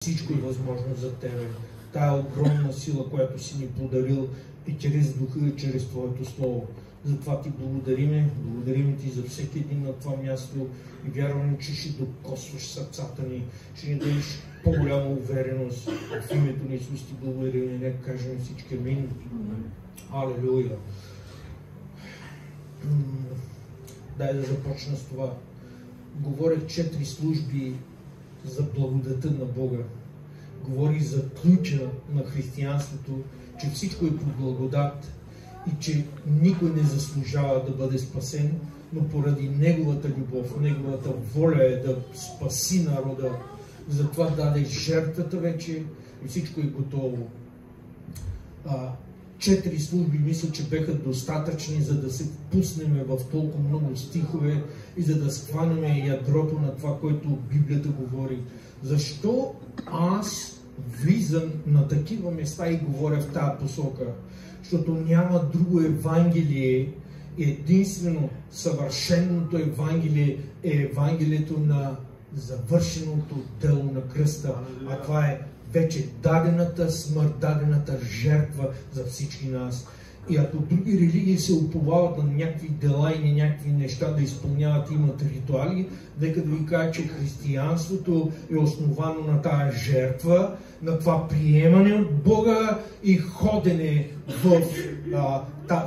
Всичко е възможно за Тебе. Тая огромна сила, която си ни подарил и чрез Духа и чрез Твоето Слово. Затова Ти благодариме. Благодарим Ти за всеки един на това място и вярваме, че ще докосваш сърцата ни, ще ни дадеш по-голяма увереност. В името на Исус Ти благодарим и нека кажем всички амин. Алелуя. Дай да започна с това. Говорех 4 служби за благодата на Бога. Говори за ключа на християнството, че всичко е по благодат и че никой не заслужава да бъде спасен, но поради Неговата любов, Неговата воля е да спаси народа. Затова даде жертвата вече и всичко е готово. 4 служби мисля, че бяха достатъчни, за да се впуснем в толкова много стихове и за да схванем ядрото на това, което Библията говори. Защо аз влизам на такива места и говоря в тази посока? Защото няма друго Евангелие. Единствено съвършеното Евангелие е Евангелието на завършеното дело на кръста. А това е вече дадената смърт, дадената жертва за всички нас. И ако други религии се уповават на някакви дела и на някакви неща да изпълняват, имат ритуали, нека да ви кажа, че християнството е основано на тази жертва, на това приемане от Бога и ходене в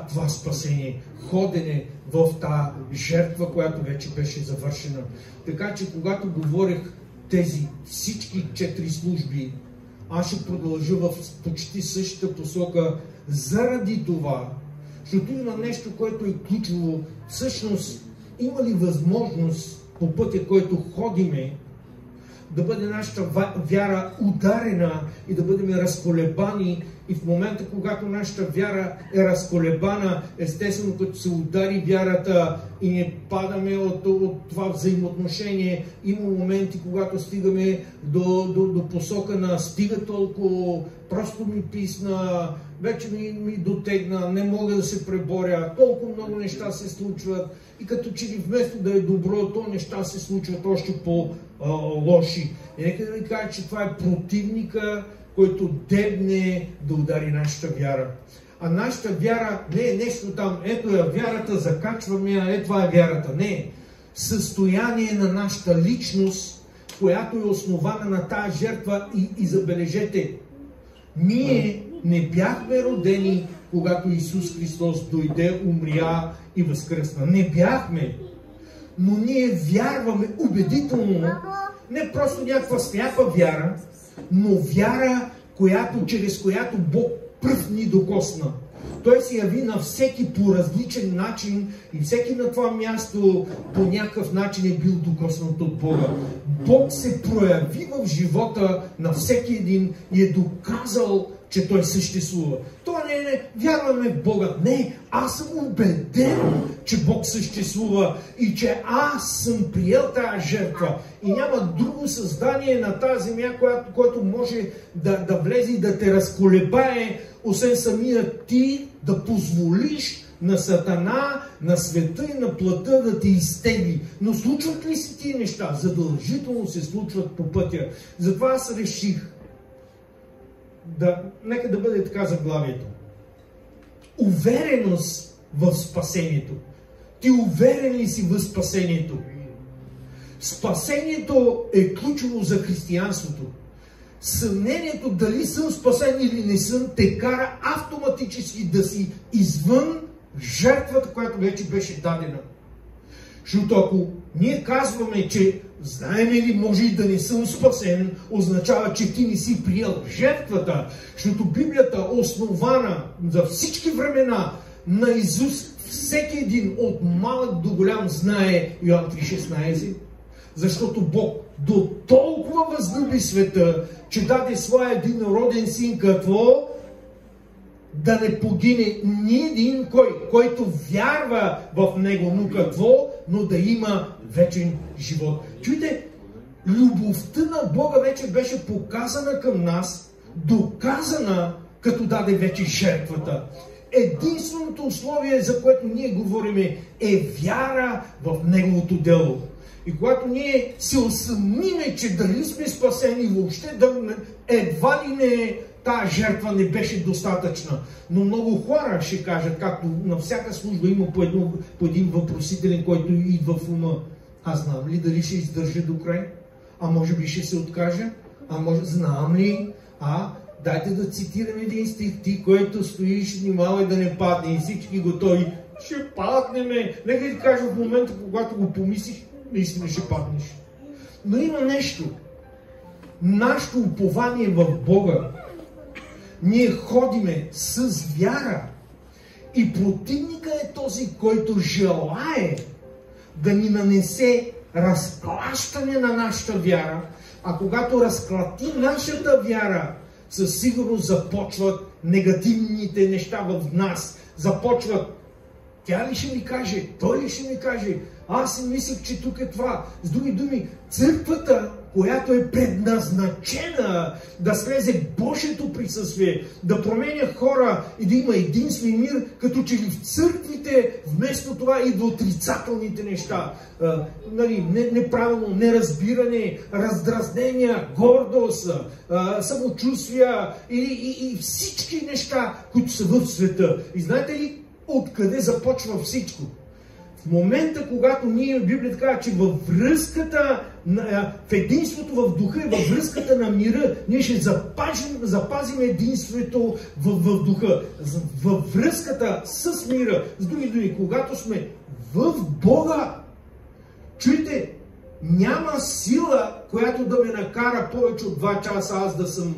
това спасение, ходене в тази жертва, която вече беше завършена. Така че когато говорех тези всички 4 служби, аз ще продължа в почти същата посока заради това, защото има нещо, което е ключово. Всъщност, има ли възможност по пътя, който ходиме, да бъде нашата вяра ударена и да бъдем разколебани, и в момента, когато нашата вяра е разколебана, естествено, като се удари вярата и не падаме от това взаимоотношение, има моменти, когато стигаме до посока на стига толкова, просто ми писна, вече ми дотегна, не мога да се преборя, толкова много неща се случват и като че ли вместо да е добро, то неща се случват още по-лоши. И нека да ви кажа, че това е противника, който дебне да удари нашата вяра. А нашата вяра не е нещо там, ето е вярата, закачваме, това е вярата. Не, състояние на нашата личност, която е основана на тази жертва и забележете, ние не бяхме родени, когато Исус Христос дойде, умря и възкръсна. Не бяхме, но ние вярваме убедително, не просто някаква сляпа вяра, но вяра, чрез която Бог пръв ни докосна. Той се яви на всеки по различен начин и всеки на това място по някакъв начин е бил докоснат от Бога. Бог се прояви в живота на всеки един и е доказал, че Той съществува. Това не е вярваме в Бога. Не, аз съм убеден, че Бог съществува и че аз съм приел тази жертва. И няма друго създание на тази земя, което може да влезе и да те разколебае, освен самия ти да позволиш на Сатана, на света и на плътта да те изтегли. Но случват ли се тия неща? Задължително се случват по пътя. Затова аз реших нека да бъде така заглавието. Увереност в спасението. Ти уверен ли си в спасението? Спасението е ключово за християнството. Съмнението дали съм спасен или не съм те кара автоматически да си извън жертвата, която вече беше дадена. Защото ако ние казваме, че знаем ли, може и да не съм спасен, означава, че ти не си приел жертвата, защото Библията основана за всички времена на Исус, всеки един от малък до голям знае Йоан 3,16, защото Бог до толкова възлюби света, че даде своя единороден син, какво? Да не погине ни един, който вярва в Него, но какво? Но да има вечен живот. Чуйте, любовта на Бога вече беше показана към нас, доказана, като даде вече жертвата. Единственото условие, за което ние говорим, е вяра в Неговото дело. И когато ние се усъмниме, че дали сме спасени въобще, едва ли не тази жертва не беше достатъчна. Но много хора ще кажат, както на всяка служба има по един въпросителен, който идва в ума. Аз знам ли дали ще издържа до край? А може би ще се откажа? А може, знам ли? Дайте да цитирам един стих, ти, който стоиш, внимавай да не падне и всички готови. Ще паднеме. Нека ти кажа в момента, когато го помислиш, наистина ще паднеш. Но има нещо. Нашето упование в Бога. Ние ходиме с вяра. И противника е този, който желае да ни нанесе разклащане на нашата вяра. А когато разклати нашата вяра, със сигурност започват негативните неща в нас. Започват. Тя ли ще ми каже? Той ли ще ми каже? Аз си мислех, че тук е това. С други думи, църквата, която е предназначена да слезе Божието присъствие, да променя хора и да има единство и мир, като че ли в църквите вместо това идва отрицателните неща. Неправилно неразбиране, раздразнения, гордост, самочувствия и всички неща, които са в света. И знаете ли откъде започва всичко? В момента, когато ние в Библията казва, че във връзката, в единството в духа и във връзката на мира, ние ще запазим единството в духа. Във връзката с мира. С други думи, когато сме в Бога, чуйте, няма сила, която да ме накара повече от 2 часа аз да съм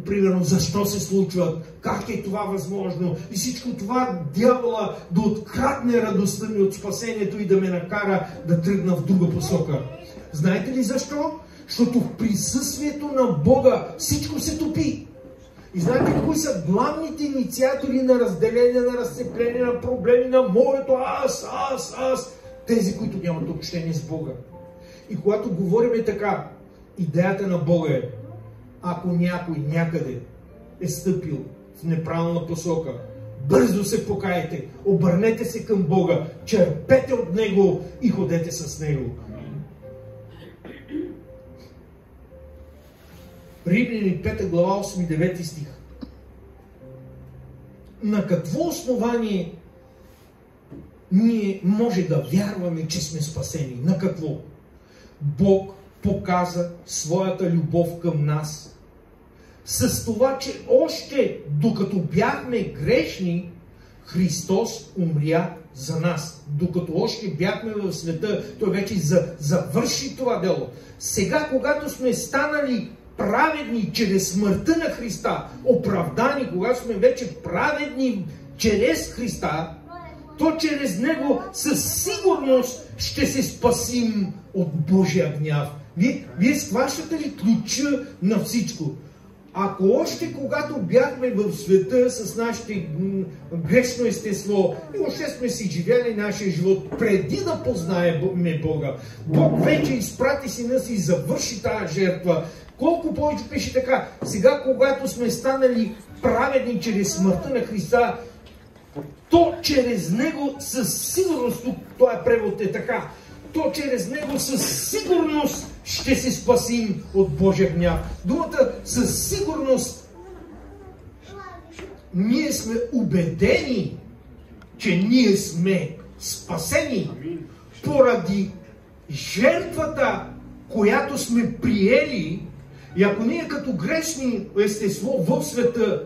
примерно, защо се случват, как е това възможно и всичко това дявола да открадне радостта ми от спасението и да ме накара да тръгна в друга посока. Знаете ли защо? Защото в присъствието на Бога всичко се топи. И знаете ли кои са главните инициатори на разделение, на разцепление, на проблеми, на моето аз? Тези, които нямат общение с Бога. И когато говорим така, идеята на Бога е, ако някой някъде е стъпил в неправилна посока, бързо се покайте, обърнете се към Бога, черпете от Него и ходете с Него. Римляни 5 глава 8-9 стих. На какво основание ние може да вярваме, че сме спасени? На какво? Бог показа своята любов към нас с това, че още докато бяхме грешни, Христос умря за нас. Докато още бяхме в света, Той вече завърши това дело. Сега, когато сме станали праведни чрез смъртта на Христа, оправдани, когато сме вече праведни чрез Христа, то чрез Него със сигурност ще се спасим от Божия гняв. Вие схващате ли ключа на всичко? Ако още когато бяхме в света с нашите грешно естество и още сме си живели нашия живот преди да познаем Бога, Бог вече изпрати Сина си и завърши тази жертва. Колко повече пише така, сега когато сме станали праведни чрез смъртта на Христа, то чрез Него със сигурност, тук този превод е така, то чрез Него със сигурност ще се спасим от Божия гняв. Думата със сигурност, ние сме убедени, че ние сме спасени поради жертвата, която сме приели. И ако ние като грешни естество в света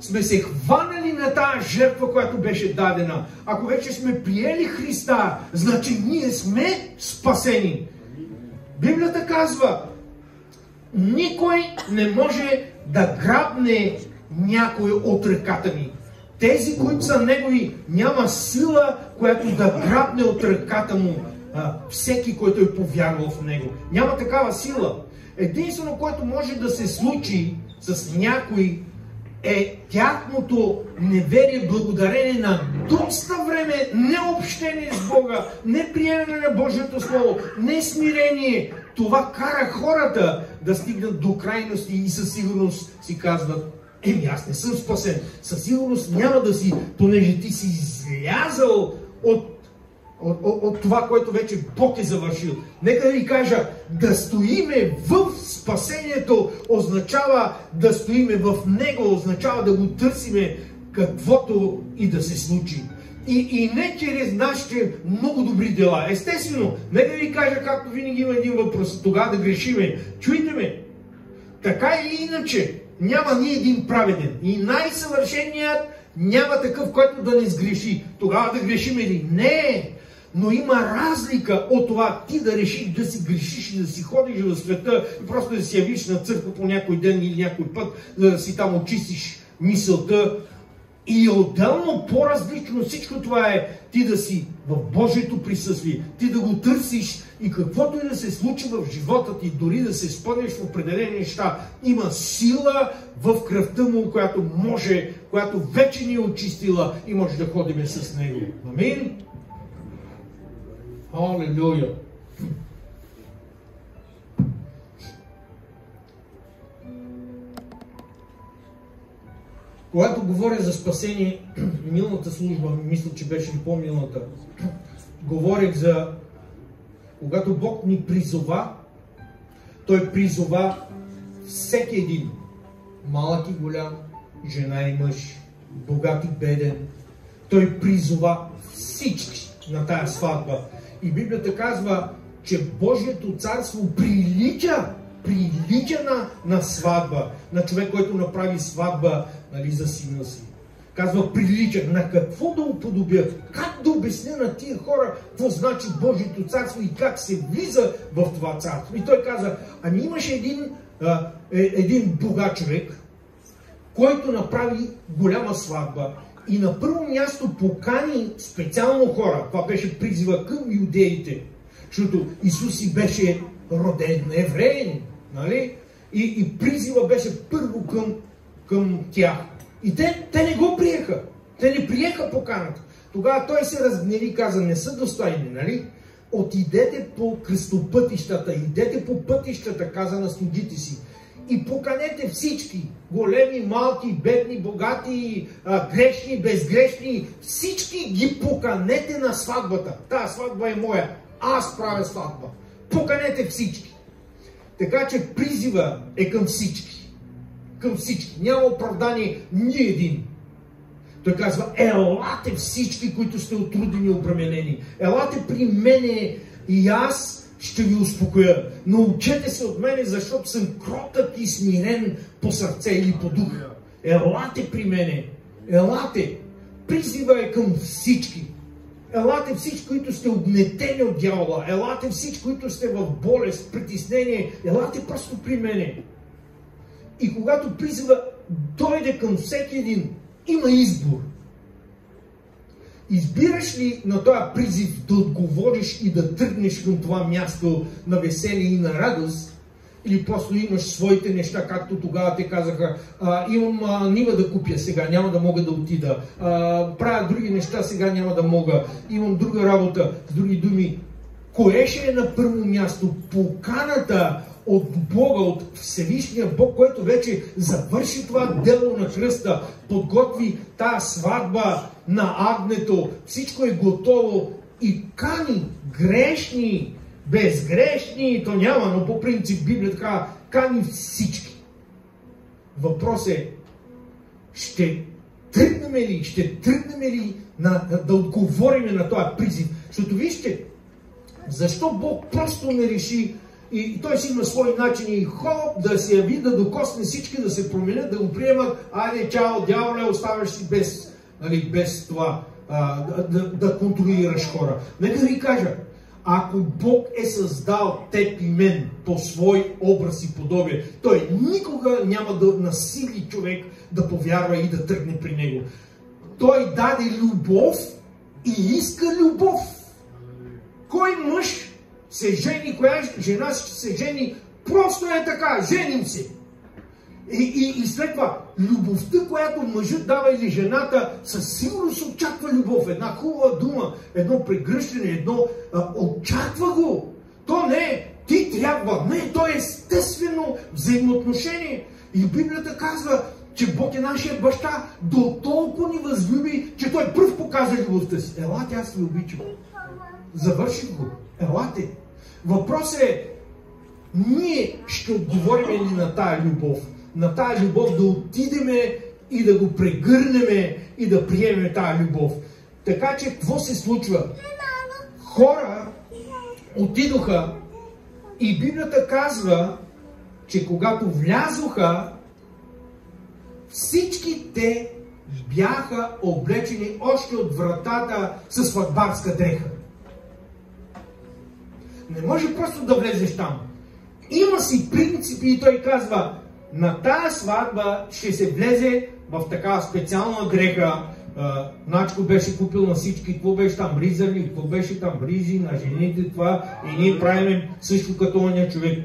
сме се хванали на тази жертва, която беше дадена, ако вече сме приели Христа, значи ние сме спасени. Библията казва, никой не може да грабне някой от ръката ми. Тези, които са негови, няма сила, която да грабне от ръката му всеки, който е повярвал в него. Няма такава сила. Единствено, което може да се случи с някой, е тяхното неверие, благодарение на доста време необщение с Бога, неприемане на Божието Слово, несмирение. Това кара хората да стигнат до крайности и със сигурност си казват, аз не съм спасен. Със сигурност няма да си, понеже ти си излязал от това, което вече Бог е завършил. Нека да ви кажа, да стоиме в спасението означава да стоиме в Него, означава да го търсиме каквото и да се случи. И не чрез нашите много добри дела. Естествено, нека да ви кажа, както винаги има един въпрос, тогава да грешиме. Чуйте ме, така или иначе, няма ни един праведен. И най-съвършеният няма такъв, който да не сгреши. Тогава да грешим ли? Не! Но има разлика от това ти да решиш да си грешиш и да си ходиш в света и просто да се явиш на църква по някой ден или някой път, за да си там очистиш мисълта. И отделно по-различно всичко това е ти да си в Божието присъствие, ти да го търсиш и каквото и да се случи в живота ти, дори да се спънеш в определени неща, има сила в кръвта му, която вече ни е очистила и може да ходим с него. Амин? Алелуя! Когато говоря за спасение, миналата служба, мисля, че беше и по-миналата, говорих за когато Бог ни призова, Той призова всеки един, малък и голям, жена и мъж, богат и беден. Той призова всички на тая сватба. И Библията казва, че Божието царство прилича на сватба, на човек, който направи сватба, нали, за сина си. Казва прилича. На какво да уподобя? Как да обясня на тия хора какво значи Божието царство и как се влиза в това царство? И той каза, ами имаше един богат човек, който направи голяма сватба и на първо място покани специално хора. Това беше призива към юдеите, защото Исус си беше роден евреин, нали? И призива беше първо към тях. И те не го приеха. Те не приеха поканата. Тогава той се разгневи и каза, не са достойни, нали? Отидете по кръстопътищата, идете по пътищата, каза на слугите си. И поканете всички, големи, малки, бедни, богати, грешни, безгрешни, всички ги поканете на сватбата. Тая сватба е моя, аз правя сватба. Поканете всички. Така че призива е към всички. Към всички. Няма оправдание ни един. Той казва, елате всички, които сте отрудени и обременени. Елате при мене и аз ще ви успокоя. Научете се от мене, защото съм кротък и смирен по сърце или по дух. Елате при мене. Елате. Призива е към всички. Елате всички, които сте огнетени от дявола. Елате всички, които сте в болест, притеснение. Елате просто при мене. И когато призива дойде към всеки един, има избор. Избираш ли на този призив да отговориш и да тръгнеш към това място на веселие и на радост? Или просто имаш своите неща, както тогава те казаха, имам нива да купя сега, няма да мога да отида. Правя други неща, сега няма да мога. Имам друга работа. С други думи, кое ще е на първо място? Поканата от Бога, от Всевишния Бог, който вече завърши това дело на кръста, подготви тая сватба на агнето, всичко е готово и кани грешни, безгрешни, то няма, но по принцип Библия така кани всички. Въпрос е, ще тръгнем ли да отговорим на този призив? Защото вижте, защо Бог просто не реши и той си има свои начини и хоп, да се яви, да докосне всички, да се променят, да го приемат. Айде, чао, дяволе, оставаш си без това, да контролираш хора. Нека да ви кажа, ако Бог е създал теб и мен по свой образ и подобие, той никога няма да насили човек да повярва и да тръгне при него. Той даде любов и иска любов. Кой мъж се жени, коя жена се жени, просто е така, женим се. И след това, любовта, която мъжът дава или жената, със сигурност очаква любов. Една хубава дума, едно прегръщане, очаква го. То не е, ти трябва, не, то е естествено взаимоотношение. И Библията казва, че Бог е нашия баща, до толкова ни възлюби, че Той пръв показа любовта си. Елате, аз ви обичам. Завърших го. Елате. Въпросът е, ние ще отговорим ли на тая любов? На тая любов да отидеме и да го прегърнеме и да приемем тая любов. Така че, какво се случва? Хора отидоха и Библията казва, че когато влязоха, всички те бяха облечени още от вратата със сватбарска дреха. Не може просто да влезеш там. Има си принципи и той казва, на тая сватба ще се влезе в такава специална дреха. Начко беше купил на всички, какво беше там, ризали, какво беше там, ризи на жените, това, и ние правим също като оня човек.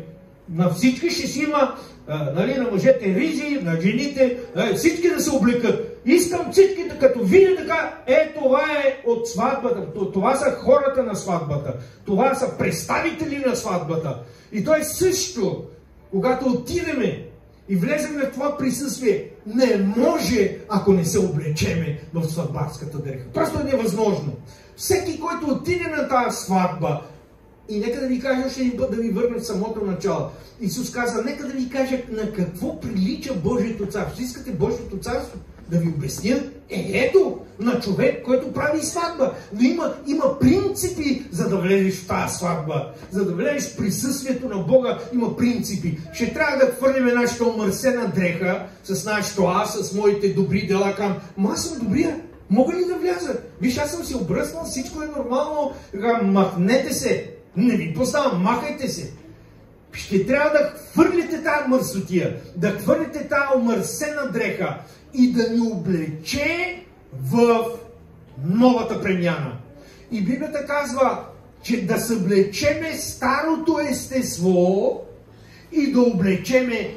На всички ще си има, нали, на мъжете ризи, на жените, всички да се облекат. Искам всичките, като видя така, това е от сватбата, това са хората на сватбата, това са представители на сватбата. И той също, когато отидеме и влезем в това присъствие, не може, ако не се облечеме в сватбарската дреха. Просто е невъзможно. Всеки, който отиде на тази сватба, и нека да ви кажа още един път, да ви върна в самото начало. Исус каза, нека да ви кажа на какво прилича Божието царство. Искате Божието царство? Да ви обясня? Ето, на човек, който прави сватба. Но има принципи, за да влезеш в тази сватба. За да влезеш в присъствието на Бога, има принципи. Ще трябва да хвърлим нашата омърсена дреха с нашето аз, с моите добри дела към. Аз съм добрия. Мога ли да вляза? Виж, аз съм се обръснал, всичко е нормално. Махнете се. Не ви познавам, махайте се. Ще трябва да хвърлите тази мърсотия, да хвърлите тази омърсена дреха и да ни облече в новата премяна. И Библията казва, че да съблечеме старото естество и да облечеме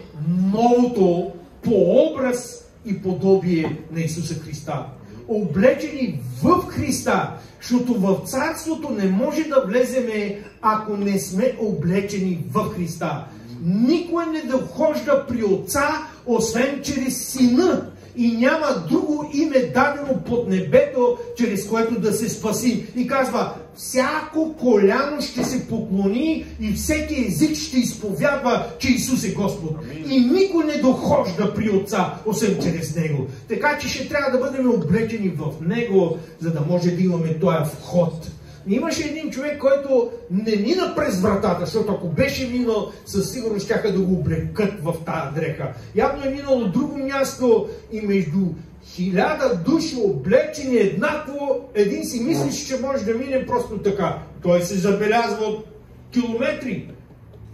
новото по образ и подобие на Исуса Христа. Облечени в Христа, защото в Царството не може да влеземе, ако не сме облечени в Христа. Никой не дохожда при Отца, освен чрез Сина. И няма друго име дадено под небето, чрез което да се спаси. И казва, всяко коляно ще се поклони и всеки език ще изповядва, че Исус е Господ. И никой не дохожда при Отца, освен чрез Него. Така че ще трябва да бъдем облечени в Него, за да може да имаме този вход. Имаше един човек, който не мина през вратата, защото ако беше минал, със сигурност щяха да го облекат в тази дреха. Явно е минал от друго място и между 1000 души облечени еднакво, един си мислиш, че може да мине просто така. Той се забелязва от километри.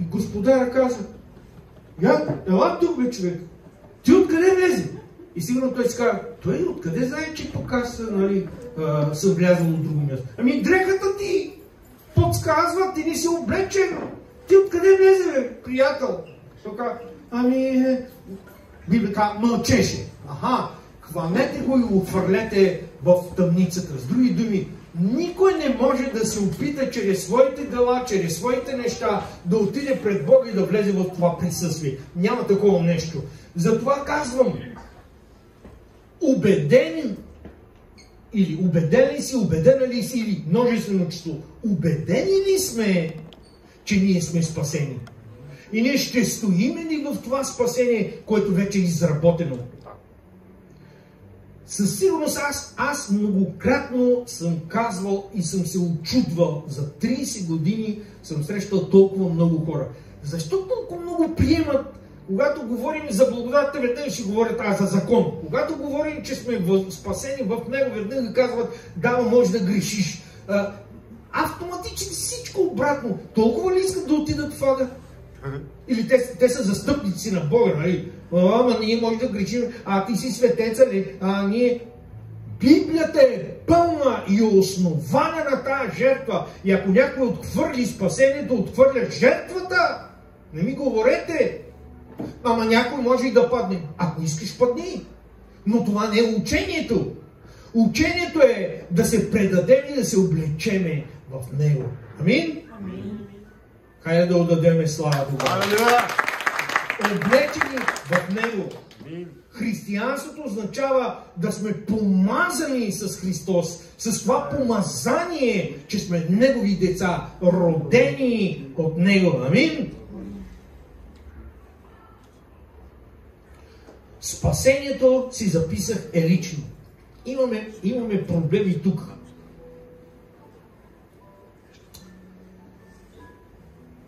И господаря каза, ела тук бе, човек, ти откъде влезе? И сигурно той си казва, той откъде знае, че тук аз съм влязъл от друго място? Ами дрехата ти подсказва, ти не си облечен. Ти откъде влезе, бе, приятел? Тока, Библията мълчеше. Хванете го и го хвърлете в тъмницата. С други думи, никой не може да се опита чрез своите дела, чрез своите неща, да отиде пред Бога и да влезе в това присъствие. Няма такова нещо. Затова казвам, убеден ли си, убедена ли си, или множествено число, убедени ли сме, че ние сме спасени? И ние ще стоим ли в това спасение, което вече е изработено? Със сигурност аз многократно съм казвал и съм се очудвал. За 30 години съм срещал толкова много хора. Защо толкова много приемат, когато говорим за благодатта, веднъж ще говорят за закон. Когато говорим, че сме спасени в него, веднъж казват, да, може да грешиш. Автоматично всичко обратно. Толкова ли искат да отидат в ада? Или те са застъпници на Бога, нали? Ама ние може да грешим, ти си светеца ли? Ние... Библията е пълна и основана на тази жертва. И ако някой отхвърли спасението, отхвърля жертвата, не ми говорете. Ама някой може и да падне. Ако искаш, падни. Но това не е учението. Учението е да се предадем и да се облечеме в него. Амин? Амин. Хайде да отдадеме слава Бога. облечени в Него. Християнството означава да сме помазани с Христос, с това помазание, че сме Негови деца, родени от Него. Амин? Спасението, си записах, е лично. Имаме проблеми тук.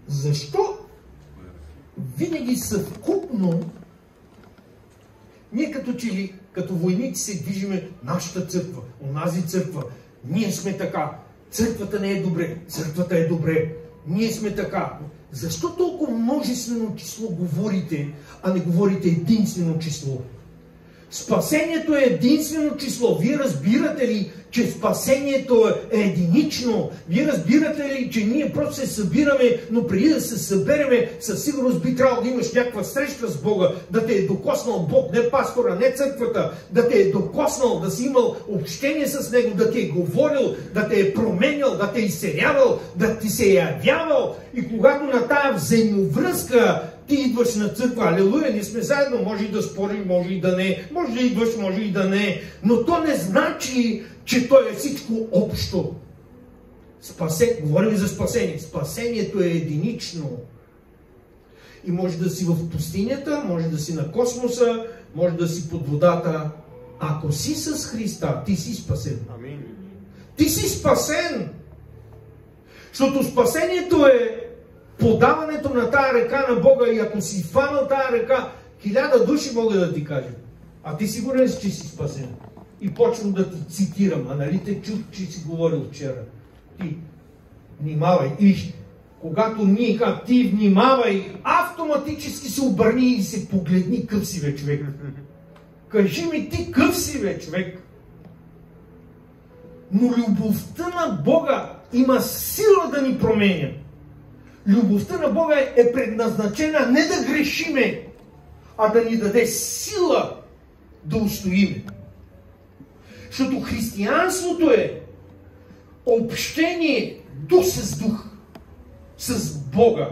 Защо винаги съвкупно ние като войници се движиме нашата църква, онази църква, ние сме така, църквата не е добре, църквата е добре, ние сме така. Защо толкова множествено число говорите, а не говорите единствено число? Спасението е единствено число. Вие разбирате ли, че спасението е единично? Вие разбирате ли, че ние просто се събираме, но преди да се събереме, със сигурност би трябвало да имаш някаква среща с Бога, да те е докоснал Бог, не пастора, не църквата, да те е докоснал, да си имал общение с Него, да те е говорил, да те е променял, да те е изцелявал, да ти се е явявал. И когато на тая взаимовръзка ти идваш на църква, алелуя, ние сме заедно, може и да спорим, може и да не, може да идваш, може и да не, но то не значи, че то е всичко общо. Говорим за спасение. Спасението е единично. И може да си в пустинята, може да си на космоса, може да си под водата. Ако си с Христа, ти си спасен. Амин. Ти си спасен! Защото спасението е подаването на тая река на Бога и ако си фанал тая река, 1000 души могат да ти кажат. А ти сигурен си, че си спасен. И почвам да ти цитирам. А нали те чух, че си говорил вчера? Ти внимавай. И когато ние казвам, ти внимавай, автоматически се обърни и се погледни къв си бе, човек. Кажи ми ти къв си бе, човек. Но любовта на Бога има сила да ни променя. Любовта на Бога е предназначена не да грешиме, а да ни даде сила да устоиме. Защото християнството е общение дух с дух, с Бога.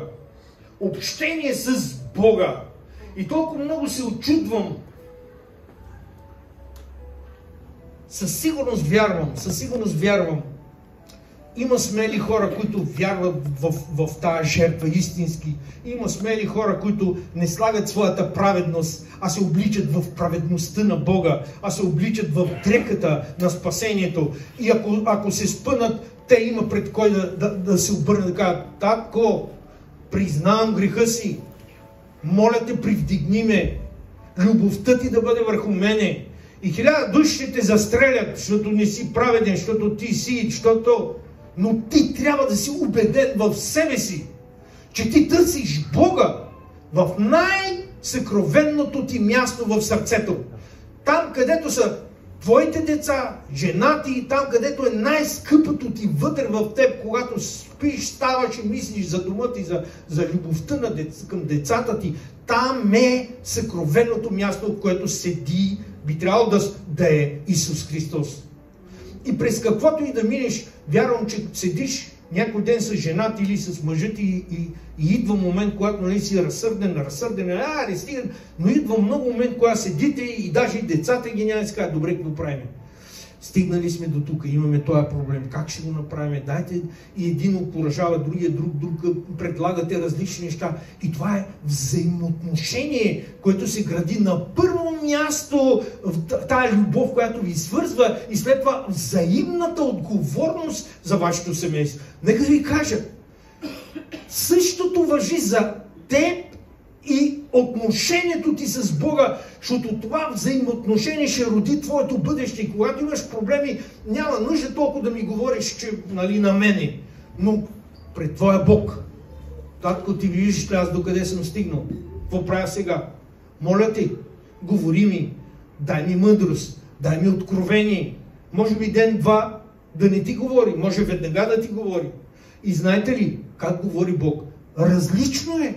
Общение с Бога. И толкова много се очудвам. Със сигурност вярвам, има смели хора, които вярват в тази жертва истински. Има смели хора, които не слагат своята праведност, а се обличат в праведността на Бога, а се обличат в дреката на спасението. И ако се спънат, те има пред кой да се обърнат да кажат: татко, признавам греха си, моля те, привдигни ме, любовта ти да бъде върху мене. И 1000 души ще те застрелят, защото не си праведен, защото ти си, защото... Но ти трябва да си убеден в себе си, че ти търсиш Бога в най-съкровенното ти място в сърцето. Там, където са твоите деца, женати, там, където е най-скъпото ти вътре в теб, когато спиш, ставаш и мислиш за дома ти, за любовта към децата ти, там е съкровеното място, в което седи, би трябвало да е Исус Христос. И през каквото и да минеш, вярвам, че седиш някой ден с жената или с мъжът и идва момент, когато нали, си разсърден, арестиран, но идва много момент, когато седите и даже и децата ги няма и си казват: добре, какво правим? Стигнали сме до тук, имаме този проблем, как ще го направим? Дайте, и един окуражава другия, друг предлагате различни неща. И това е взаимоотношение, което се гради на първо място в тая любов, която ви свързва, и след това взаимната отговорност за вашето семейство. Нека ви кажа, същото важи за теб и отношението ти с Бога, защото това взаимоотношение ще роди твоето бъдеще. И когато имаш проблеми, няма нужда толкова да ми говориш, че нали, на мене, но пред твоя Бог. Татко, ти виждаш ли аз докъде съм стигнал? Какво правя сега? Моля ти, говори ми, дай ми мъдрост, дай ми откровение. Може би ден-два да не ти говори, може веднага да ти говори. И знаете ли, как говори Бог? Различно е.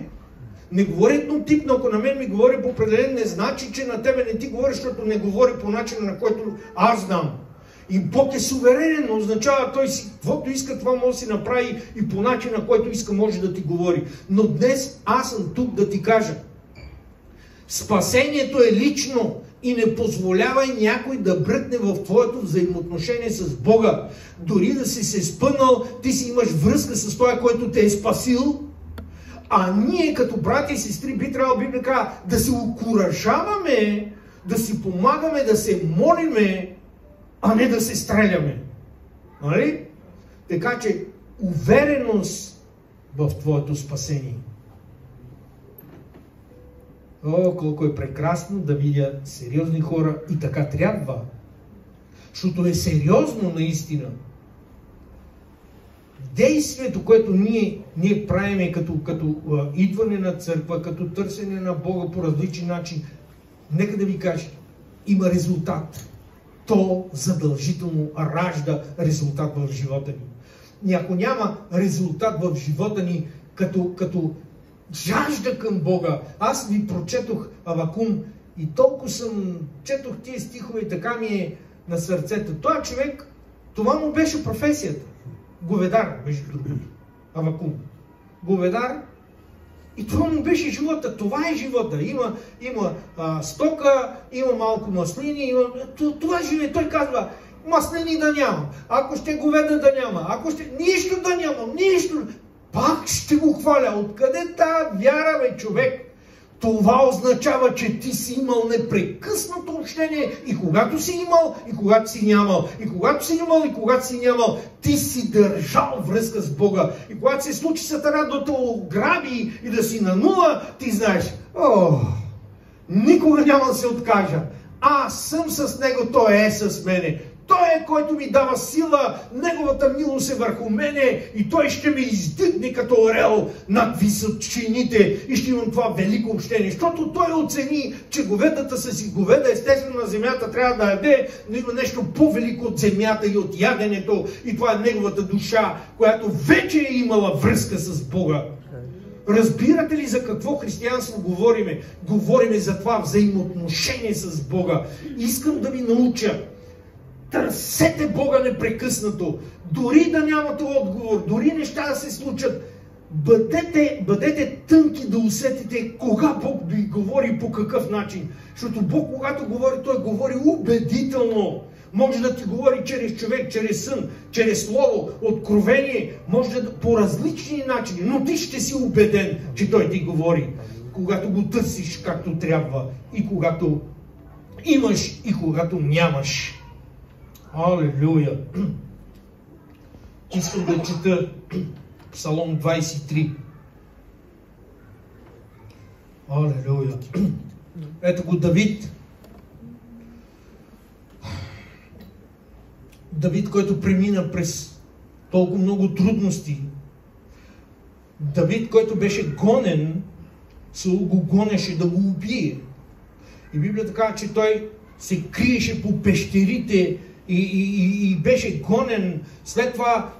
Не говори еднотипно, ако на мен ми говори по определен, не значи, че на тебе не ти говори, защото не говори по начина, на който аз знам. И Бог е суверенен, означава той си, каквото иска, това може да си направи и по начина, на който иска, може да ти говори. Но днес аз съм тук да ти кажа, Спасението е лично и не позволявай някой да бръкне в твоето взаимоотношение с Бога. Дори да си се спънал, ти си имаш връзка с този, който те е спасил. А ние като брати и сестри би трябвало Библия да се окуражаваме, да си помагаме, да се молиме, а не да се стреляме. Нали? Така че увереност в твоето спасение. О, колко е прекрасно да видя сериозни хора и така трябва. Защото е сериозно наистина. Действието, което ние правиме като идване на църква, като търсене на Бога по различни начини, нека да ви кажа, има резултат. То задължително ражда резултат в живота ни. И ако няма резултат в живота ни, като жажда към Бога, аз ви прочетох Авакум и толкова четох тия стихове и така ми е на сърцето. Той човек, това му беше професията. Говедар, между другото. Авакум. Говедар. И това му беше живота. Това е живота. Има стока, има малко маслини. Това живее. Той казва, маслини да няма. Ако ще говеда да няма. Ако ще... Нищо да няма. Нищо. Пак ще го хваля. Откъде тази вяра, бе, човек? Това означава, че ти си имал непрекъснато общение и когато си имал, и когато си нямал. И когато си имал, и когато си нямал, ти си държал връзка с Бога. И когато се случи Сатана да те ограби и да си на нула, ти знаеш, никога няма да се откажа. Аз съм с него, той е с мене. Той е, който ми дава сила, неговата милост е върху мене и той ще ме издигне като орел над височините и ще имам това велико общение. Защото той оцени, че говедата са си говеда, естествено на земята трябва да яде, но има нещо по-велико от земята и от яденето и това е неговата душа, която вече е имала връзка с Бога. Разбирате ли за какво християнство говориме? Говориме за това взаимоотношение с Бога. Искам да ви науча. Търсете Бога непрекъснато. Дори да нямате отговор, дори неща да се случат, бъдете тънки да усетите кога Бог ви говори по какъв начин. Защото Бог, когато говори, Той говори убедително. Може да ти говори чрез човек, чрез сън, чрез слово, откровение. Може да по различни начини, но ти ще си убеден, че Той ти говори. Когато го търсиш както трябва и когато имаш и когато нямаш. Алелуя! Искам да чета Псалом 23. Алелуя! Ето го Давид. Давид, който премина през толкова много трудности. Давид, който беше гонен, Саул го гонеше да го убие. И Библията казва, че той се криеше по пещерите и беше гонен. След това,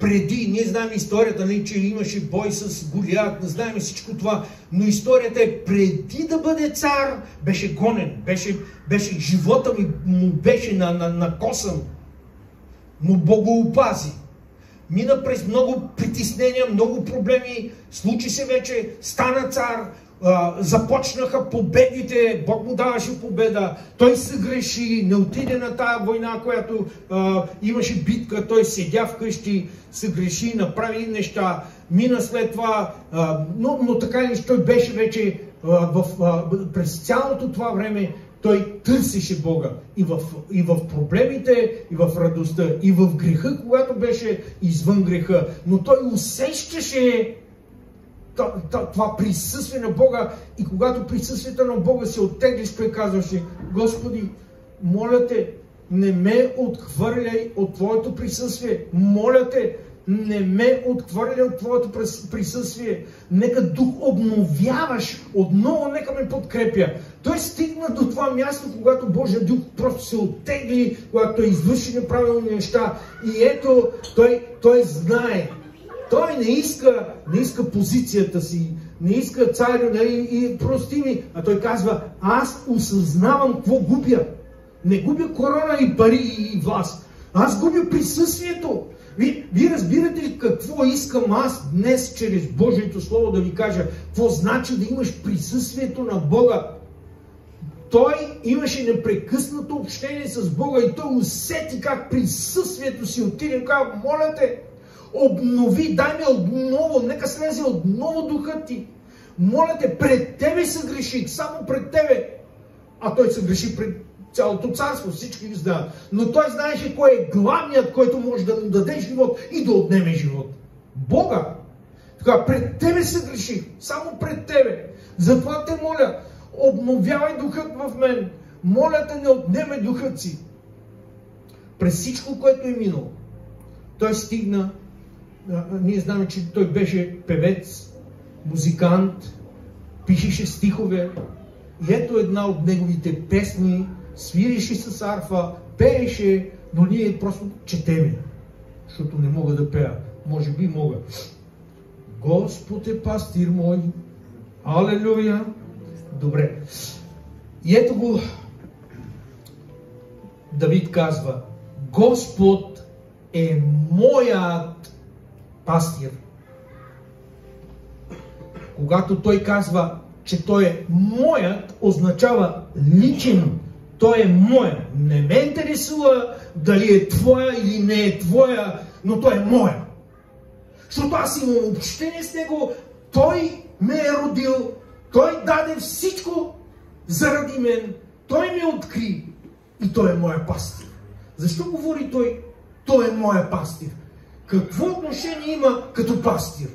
преди, ние знаем историята, нали, че имаше бой с Голиат, не знаем всичко това, но историята е преди да бъде цар, беше гонен, беше живота му беше на косъм, но Бог го опази. Мина през много притеснения, много проблеми, случи се вече, стана цар, започнаха победите, Бог му даваше победа, той се греши, не отиде на тая война, която имаше битка, той седя вкъщи, се греши, направи неща, мина след това, но така ли, той беше вече през цялото това време, той търсеше Бога и в проблемите, и в радостта, и в греха, когато беше извън греха, но той усещаше това присъствие на Бога и когато присъствието на Бога се оттеглиш, той казваше: Господи, моля те, не ме отхвърляй от Твоето присъствие, моля те, не ме отхвърляй от Твоето присъствие, нека дух обновяваш, отново нека ме подкрепя. Той стигна до това място, когато Божия дух просто се оттегли, когато той извърши неправилни неща и ето, той знае. Той не иска позицията си, не иска царю, и прости ми, а той казва: аз осъзнавам какво губя. Не губя корона и пари и власт. Аз губя присъствието. Вие разбирате ли какво искам аз днес чрез Божието Слово да ви кажа? Какво значи да имаш присъствието на Бога? Той имаше непрекъснато общение с Бога и той усети как присъствието си отиде. Казва, моля те, обнови, дай ми отново, нека слезе отново духът ти. Моля те, пред тебе се греших, само пред тебе. А той се греши пред цялото царство, всички ги знаят. Но той знаеше кой е главният, който може да му даде живот и да отнеме живот. Бога. Така, пред тебе се греших, само пред тебе. Затова те моля, обновявай духът в мен. Моля те, не отнеме духът си. През всичко, което е минало. Той стигна, ние знаем, че той беше певец, музикант, пишеше стихове. И ето една от неговите песни, свиреше с арфа, пееше, но ние просто четеме, защото не мога да пея. Може би мога. Господ е пастир мой. Алелуя. Добре. И ето го Давид казва, Господ е моят пастир. Когато той казва, че той е моят, означава личен. Той е моя. Не ме интересува дали е твоя или не е твоя, но той е моя. Защото аз имам общение с него, той ме е родил, той даде всичко заради мен, той ме откри и той е моя пастир. Защо говори той? Той е моя пастир. Какво отношение има като пастир?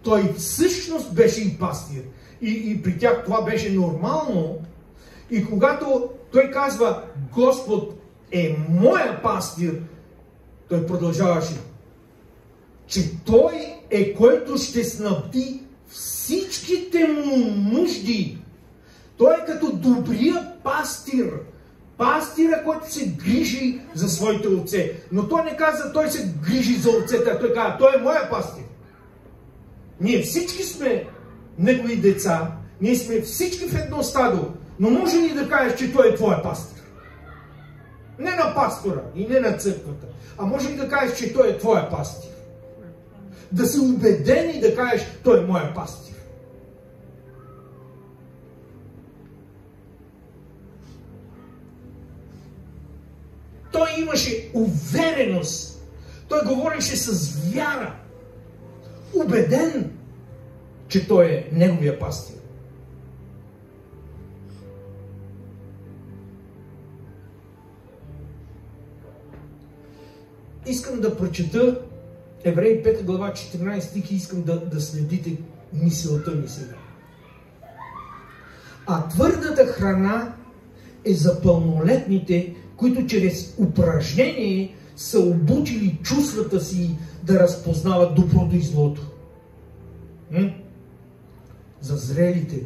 Той всъщност беше и пастир. И при тях това беше нормално. И когато той казва, Господ е моя пастир, той продължаваше, че той е който ще снабди всичките му нужди. Той е като добрия пастир. Пастира, който се грижи за своите овце. Но той не каза, той се грижи за овцете, той каза, той е моя пастир. Ние всички сме негови деца, ние сме всички в едно стадо, но може ли да кажеш, че той е твоя пастир? Не на пастора и не на църквата, а може ли да кажеш, че той е твоя пастир? Да си убеден и да кажеш, той е моя пастир. Той имаше увереност. Той говореше с вяра. Убеден, че той е неговия пастир. Искам да прочета Евреи 5 глава 14 стих и искам да следите мисълта ми сега. А твърдата храна е за пълнолетните, които чрез упражнение са обучили чувствата си да разпознават доброто и злото. За зрелите.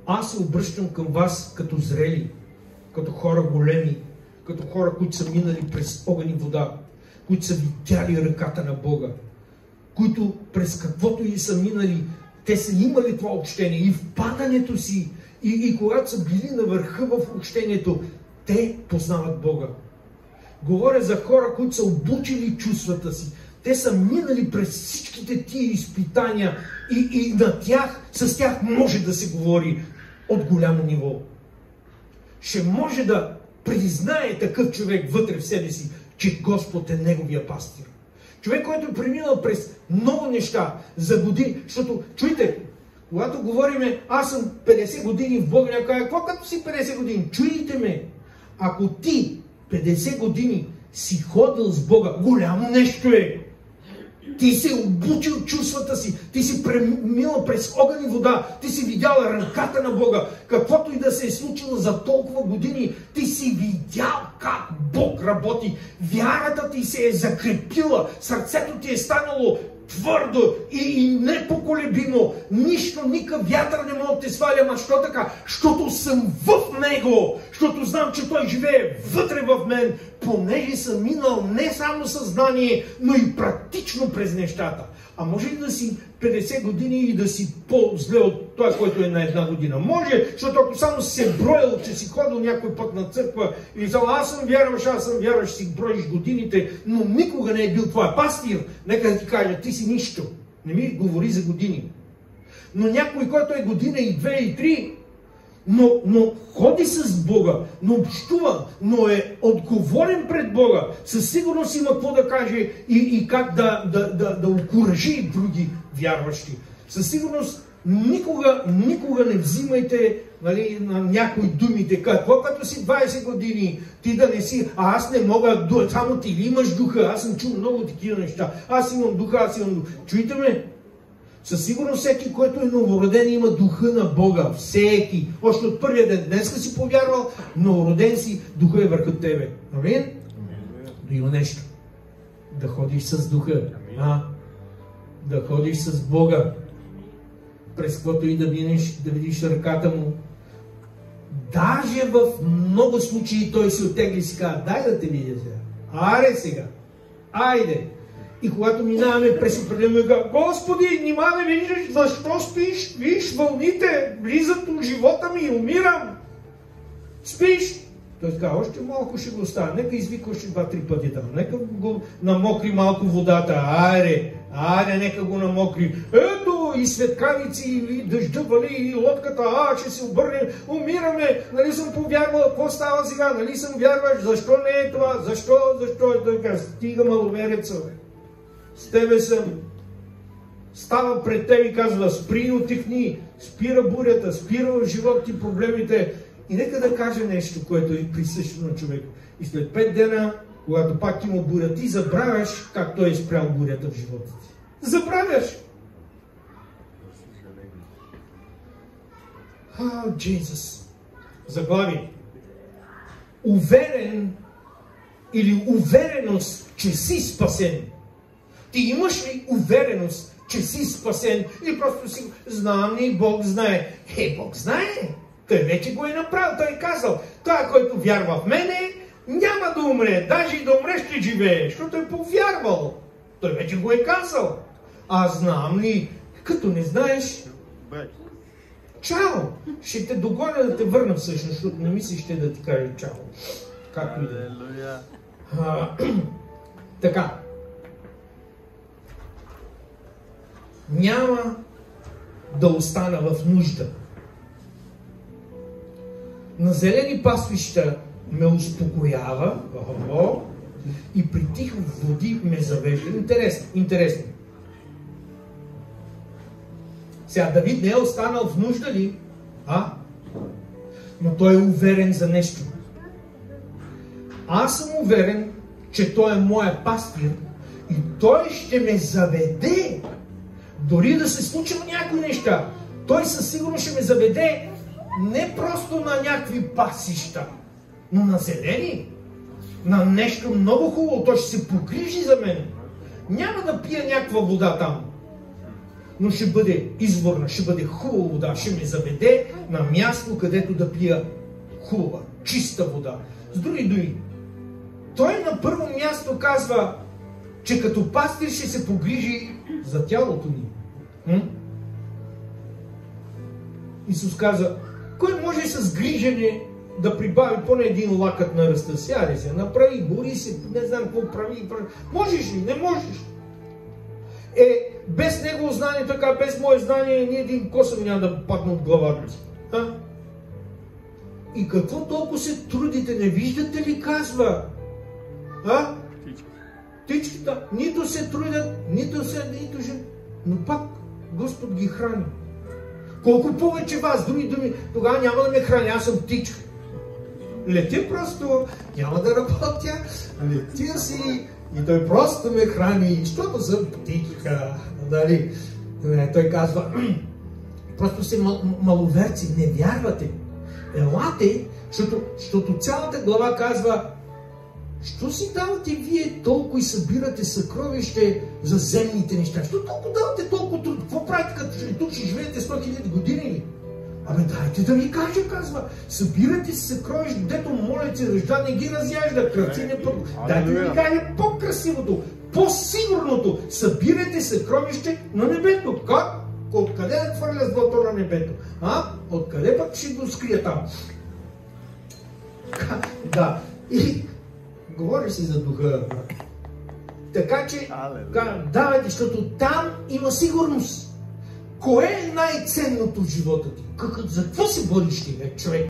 Аз се обръщам към вас като зрели, като хора големи, като хора, които са минали през огън и вода, които са видяли ръката на Бога, които през каквото и са минали, те са имали това общение и в падането си, и когато са били на върха в общението, те познават Бога. Говоря за хора, които са обучили чувствата си. Те са минали през всичките тия изпитания и на тях, с тях може да се говори от голямо ниво. Ще може да признае такъв човек вътре в себе си, че Господ е неговия пастир. Човек, който е преминал през много неща за години, защото, чуйте, когато говориме, аз съм 50 години в Бога, някой, какво като си 50 години? Чуйте ме, ако ти 50 години си ходил с Бога, голямо нещо е. Ти си обучил чувствата си, ти си преминал през огън и вода, ти си видял ръката на Бога, каквото и да се е случило за толкова години, ти си видял как Бог работи, вярата ти се е закрепила, сърцето ти е станало твърдо и непоколебимо, нищо, никакъв вятър не може да те сваля, ама що така? Защото съм в Него, защото знам, че Той живее вътре в мен, понеже съм минал не само съзнание, но и практично през нещата. А може ли да си 50 години и да си по-зле от това, който е на една година? Може, защото ако само си се броил, че си ходил някой път на църква и казал, аз съм вярваш, си броиш годините, но никога не е бил твой пастир. Нека да ти кажа, ти си нищо. Не ми говори за години. Но някой, който е година и 2 и 3, но ходи с Бога, но общува, но е отговорен пред Бога, със сигурност има какво да каже и как да окуражи други вярващи. Със сигурност никога не взимайте, нали, на някои думите. Какво като си 20 години, ти да не си, аз не мога, само ти ли имаш духа, аз съм чул много такива неща, аз имам духа. Чуйте ме? Със сигурност всеки, който е новороден, има духа на Бога. Всеки. Още от първия ден. Днеска си повярвал, новороден си, духа е върху тебе. Амин? Но има нещо. Да ходиш с духа. Да ходиш с Бога. През каквото и да минеш, да видиш ръката му. Даже в много случаи той се оттегли и си казва, дай да те видя сега. Аре сега. Айде. И когато минаваме през определено, Господи, нима не виждаш, защо спиш? Виж, вълните влизат от живота ми и умирам. Спиш? Той казва, още малко ще го оставя. Нека извика още 2-3 пъти там. Нека го намокри малко водата. Айде, нека го намокри. Ето, и светкавици, и дъжда вали, и лодката, ще се обърнем, умираме. Нали съм повярвал, какво става сега? Нали съм вярваш? Защо не е това? Защо? И той казва, стига маловереца, бе. С тебе съм. Става пред тебе и казва, спри, отихни, спира бурята, спира в живота ти проблемите. И нека да каже нещо, което е присъщо на човек. И след 5 дена, когато пак има буря, ти забравяш как той е спрял бурята в живота ти. Забравяш! Джизус. Заглавие. Уверен или увереност, че си спасен. Ти имаш ли увереност, че си спасен? Или просто си, знам ли, Бог знае. Бог знае. Той вече го е направил. Той е казал, той, който вярва в мене, няма да умре. Даже и да умре ще живее, защото е повярвал. Той вече го е казал. А знам ли, като не знаеш, чао! Ще те догоня да те върна всъщност, защото не мислиш ще да ти кажа чао. Както и да. Така. Няма да остана в нужда. На зелени пасвища ме успокоява и при тихи води ме завежда. Интересно. Сега Давид не е останал в нужда ли? Но той е уверен за нещо. Аз съм уверен, че той е моя пастир и той ще ме заведе. Дори да се случат някои неща, той със сигурност ще ме заведе не просто на някакви пасища, но на зелени, на нещо много хубаво. Той ще се погрижи за мен. Няма да пия някаква вода там, но ще бъде изворна, ще бъде хубава вода. Ще ме заведе на място, където да пия хубава, чиста вода. С други думи, той на първо място казва, че като пастир ще се погрижи за тялото ни. Исус каза, кой може с грижене да прибави поне един лакът на ръста? Сяде се, направи, бори се, не знам какво прави. Можеш ли? Не можеш. Без негово знание, така, без мое знание, ни един косъм няма да падне от главата си. И какво толкова се трудите? Не виждате ли, казва? Птичката нито се трудят, нито ще... Но пак Господ ги храни. Колко повече вас, други думи, тогава няма да ме храни, аз съм птичка. Летя просто, няма да работя, летя си и той просто ме храни, защото съм птичка. Дали? Той казва, просто сте маловерци, не вярвате. Елате, защото цялата глава казва, що си давате вие толкова и събирате съкровище за земните неща? Що толкова давате толкова труд? Какво правите, като тук ще живеете 100 000 години? Абе, дайте да ви кажа, казва. Събирате си съкровища, дето молят се ръжда, не ги разяжда, кръци не път. Дайте да ви кажа по-красивото, по-сигурното. Събирате съкровище на небето. Как? Откъде да хвърля злато на небето? Откъде пък ще го скрия там? Да. И говори си за духа. Така че, давайте, защото там има сигурност. Кое е най-ценното в живота ти? За какво се бориш ти, човек?